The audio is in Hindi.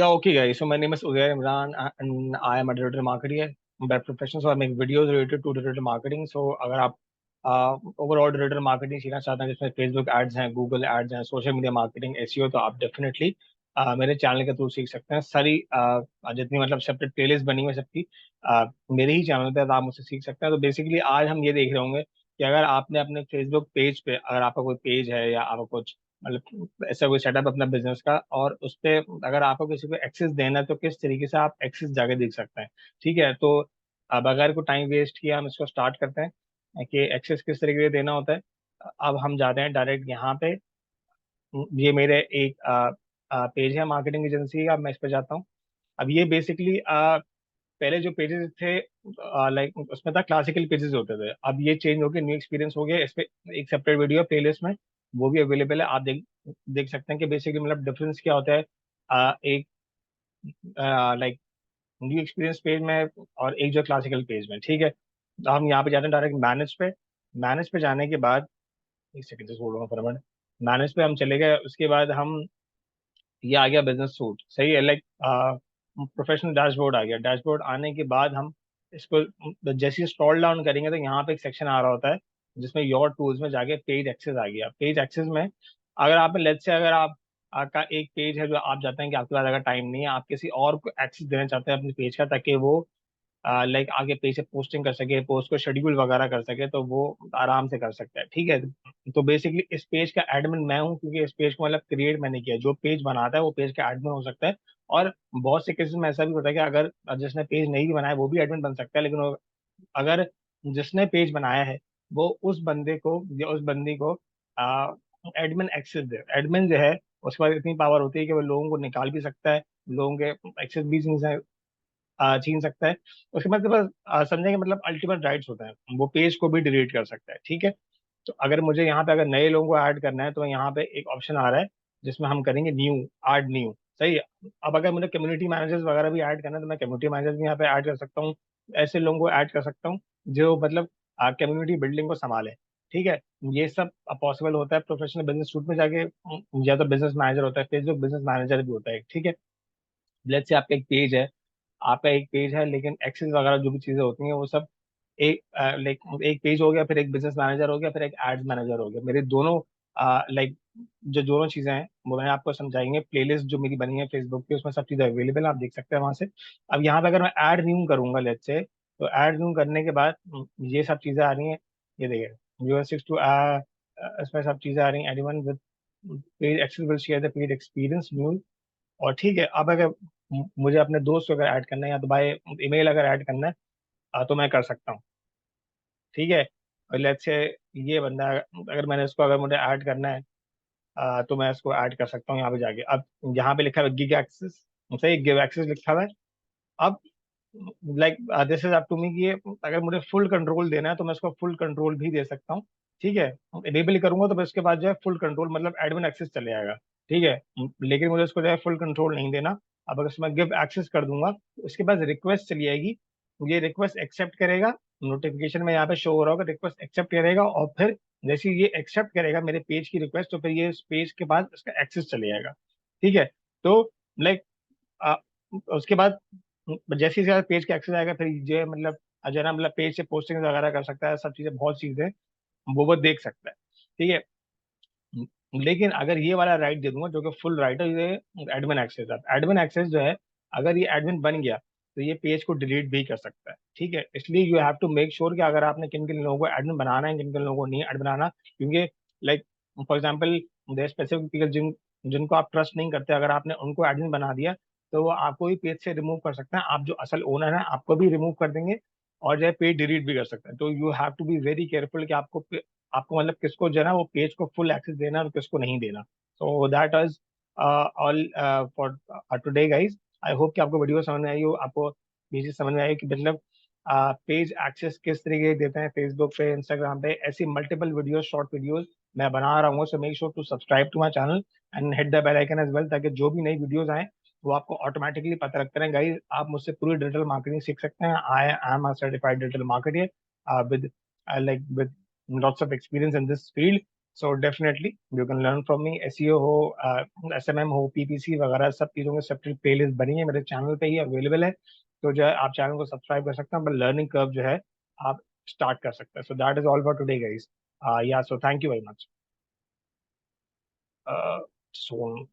Yeah, okay, guys. So my name is Uzair Imran, and I am a digital marketer by profession. So I make videos related to digital marketing. So अगर आप ओवरऑल डिजिटल मार्केटिंग सीखना चाहते हैं जिसमें फेसबुक एड्स हैं, गूगल एड्स हैं, सोशल मीडिया मार्केटिंग, एसईओ, तो आप डेफिनेटली मेरे चैनल के थ्रू सीख सकते हैं। सारी जितनी मतलब सेपरेट प्लेलिस्ट बनी हुई है सबकी मेरे ही चैनल पे, तो आप मुझसे सीख सकते हैं। तो बेसिकली आज हम ये देख रहे होंगे कि अगर आपने अपने फेसबुक पेज पे, अगर आपका कोई पेज है या आपका कुछ मतलब ऐसा कोई सेटअप अपना बिजनेस का, और उस पे अगर आपको किसी को एक्सेस देना है तो किस तरीके से आप एक्सेस जाके देख सकते हैं। ठीक है, तो अब अगर को टाइम वेस्ट किया, हम इसको स्टार्ट करते हैं कि एक्सेस किस तरीके से देना होता है। अब हम जाते हैं डायरेक्ट यहाँ पे। ये मेरे एक पेज है मार्केटिंग एजेंसी का, मैं इस पे जाता हूँ। अब ये बेसिकली पहले जो पेजेस थे, लाइक उसमें था क्लासिकल पेजेस होते थे। अब ये चेंज हो गया, न्यू एक्सपीरियंस हो गया। इस पे एक सेपरेट वीडियो प्लेलिस्ट में वो भी अवेलेबल है, आप देख देख सकते हैं कि बेसिकली मतलब डिफरेंस क्या होता है एक लाइक न्यू एक्सपीरियंस पेज में और एक जो क्लासिकल पेज में। ठीक है, तो हम यहाँ पे जाते हैं डायरेक्ट मैनेज पे। मैनेज पे जाने के बाद एक सेकंड से छोड़ रहा हूँ पर मिनट। मैनेज पे हम चले गए, उसके बाद हम ये आ गया बिजनेस सूट, सही है, लाइक प्रोफेशनल डैशबोर्ड आ गया। डैशबोर्ड आने के बाद हम इसको जैसे ही स्क्रॉल डाउन करेंगे तो यहाँ पे एक सेक्शन आ रहा होता है जिसमें योर टूल्स में जाके पेज एक्सेस आ गया। पेज एक्सेस में अगर आप लेट्स से अगर आप का एक पेज है जो आप चाहते हैं कि आपके पास अगर टाइम नहीं है, आप किसी और को एक्सेस देना चाहते हैं अपने पेज का, ताकि वो लाइक आगे पेज से पोस्टिंग कर सके, पोस्ट को शेड्यूल वगैरह कर सके, तो वो आराम से कर सकता है। ठीक है, तो बेसिकली इस पेज का एडमिन मैं हूँ, क्योंकि इस पेज को मतलब क्रिएट मैंने किया। जो पेज बनाता है वो पेज का एडमिन हो सकता है। और बहुत से केसेस में ऐसा भी होता है कि अगर जिसने पेज नहीं भी बनाया वो भी एडमिन बन सकता है, लेकिन अगर जिसने पेज बनाया है वो उस बंदे को या उस बंदी को एडमिन एक्सेस दे। एडमिन जो है उसके पास इतनी पावर होती है कि वो लोगों को निकाल भी सकता है, लोगों के एक्सेस भी छीन सकता है। उसके बाद बस समझेंगे मतलब अल्टीमेट राइट्स होता है, वो पेज को भी डिलीट कर सकता है। ठीक है, तो अगर मुझे यहाँ पे अगर नए लोगों को ऐड करना है तो यहाँ पे एक ऑप्शन आ रहा है जिसमें हम करेंगे न्यू, ऐड न्यू। सही है। अब अगर मुझे कम्युनिटी मैनेजर्स वगैरह भी ऐड करना है तो मैं कम्युनिटी मैनेजर भी यहाँ पे ऐड कर सकता हूँ। ऐसे लोगों को ऐड कर सकता हूँ जो मतलब कम्युनिटी बिल्डिंग को संभाले। ठीक है, ये सब पॉसिबल होता है प्रोफेशनल बिजनेस सूट में जाके। या तो बिजनेस मैनेजर होता है, फेसबुक बिजनेस मैनेजर भी होता है। ठीक है, लेट्स से आपका एक पेज है लेकिन एक्सेस वगैरह जो भी चीजें होती हैं वो सब एक लाइक एक पेज हो गया, फिर एक बिजनेस मैनेजर हो गया, फिर एक एड्स मैनेजर हो गया। मेरे दोनों लाइक जो दोनों चीजें हैं वो मैंने आपको समझाएंगे। प्लेलिस्ट जो मेरी बनी है फेसबुक पे उसमें सब चीजें अवेलेबल है, आप देख सकते हैं वहां से। अब यहाँ पे अगर मैं ऐड न्यू करूंगा लेट्स से, तो ऐड न्यू करने के बाद ये सब चीजें आ रही हैं। ये देखिए यूएस सिक्स टू इसमें सब चीजें आ रही हैं। Anyone with page access will share the page experience new. और ठीक है, अब अगर मुझे अपने दोस्त को अगर ऐड करना है या तो बाय ईमेल अगर ऐड करना है तो मैं कर सकता हूँ। ठीक है, और लेट्स से ये बंदा, अगर मैंने इसको अगर मुझे ऐड करना है तो मैं इसको ऐड कर सकता हूँ यहाँ पे जाके। अब यहाँ पे लिखा है गिग एक्सेस, सही, गिव एक्सेस लिखा हुआ है। अब like this is up to me कि ये अगर मुझे फुल कंट्रोल देना है तो मैं इसको फुल कंट्रोल भी दे सकता हूँ। ठीक है, इनेबल करूंगा तो फिर इसके बाद जो है फुल कंट्रोल मतलब एडमिन एक्सेस चले जाएगा। ठीक है, लेकिन मुझे इसको जो है फुल कंट्रोल नहीं देना। अब अगर इसमें गिव एक्सेस कर दूंगा तो इसके बाद रिक्वेस्ट चली आएगी। ये रिक्वेस्ट एक्सेप्ट करेगा, नोटिफिकेशन में यहाँ पे शो हो रहा होगा रिक्वेस्ट एक्सेप्ट करेगा, और फिर जैसे ही ये एक्सेप्ट करेगा मेरे पेज की रिक्वेस्ट, तो फिर ये पेज के बाद इसका एक्सेस चले जाएगा। ठीक है, तो लाइक उसके बाद जैसे ही पेज का एक्सेस आएगा फिर ये मतलब जो है ना मतलब पेज से पोस्टिंग वगैरह कर सकता है, सब चीजें बहुत चीजें वो देख सकता है। ठीक है, लेकिन अगर ये वाला राइट दे दूंगा जो कि फुल राइट है, ये एडमिन एक्सेस है। एडमिन एक्सेस जो है अगर ये एडमिन बन गया तो ये पेज को डिलीट भी कर सकता है। ठीक है, इसलिए you have to make sure कि अगर आपने किन किन लोगों को एडमिन बनाना है, किन किन लोगों को नहीं ऐड बनाना, क्योंकि like for example there specific people जिनको आप ट्रस्ट नहीं करते, अगर आपने उनको एडमिन बना दिया तो वो आपको भी पेज से रिमूव कर सकते हैं। आप जो असल ओनर है आपको भी रिमूव कर देंगे और जो है पेज डिलीट भी कर सकते हैं। तो you have to be very careful कि आपको मतलब किसको जो है ना वो पेज को फुल एक्सेस देना है और किसको नहीं देना। सो that is all for today guys. I hope कि आपको वीडियो समझ में आई हो, आपको ये चीज समझ में आई कि मतलब पेज एक्सेस किस तरीके से देते हैं फेसबुक पे, इंस्टाग्राम पे। ऐसी मल्टीपल वीडियोस, शॉर्ट वीडियोस मैं बना रहा हूँ। So make sure to subscribe to my channel and hit the bell icon as well, ताकि जो भी नई वीडियोस आए वो आपको ऑटोमेटिकली पता लगता रहे। गाइस, आप मुझसे पूरी डिजिटल मार्केटिंग सीख सकते हैं। I am a certified digital marketer with like with lots of experience in this field. So definitely you can learn from me. SEO हो, एसएमएम हो, पीपीसी वगैरह सब चीज़ों की सेपरेट प्लेलिस्ट बनी है मेरे चैनल पे ही अवेलेबल है। तो जो है आप चैनल को सब्सक्राइब कर सकते हैं, बट लर्निंग कर्व जो है आप स्टार्ट कर सकते हैं। So that is all for today guys. Yeah so thank you very much. So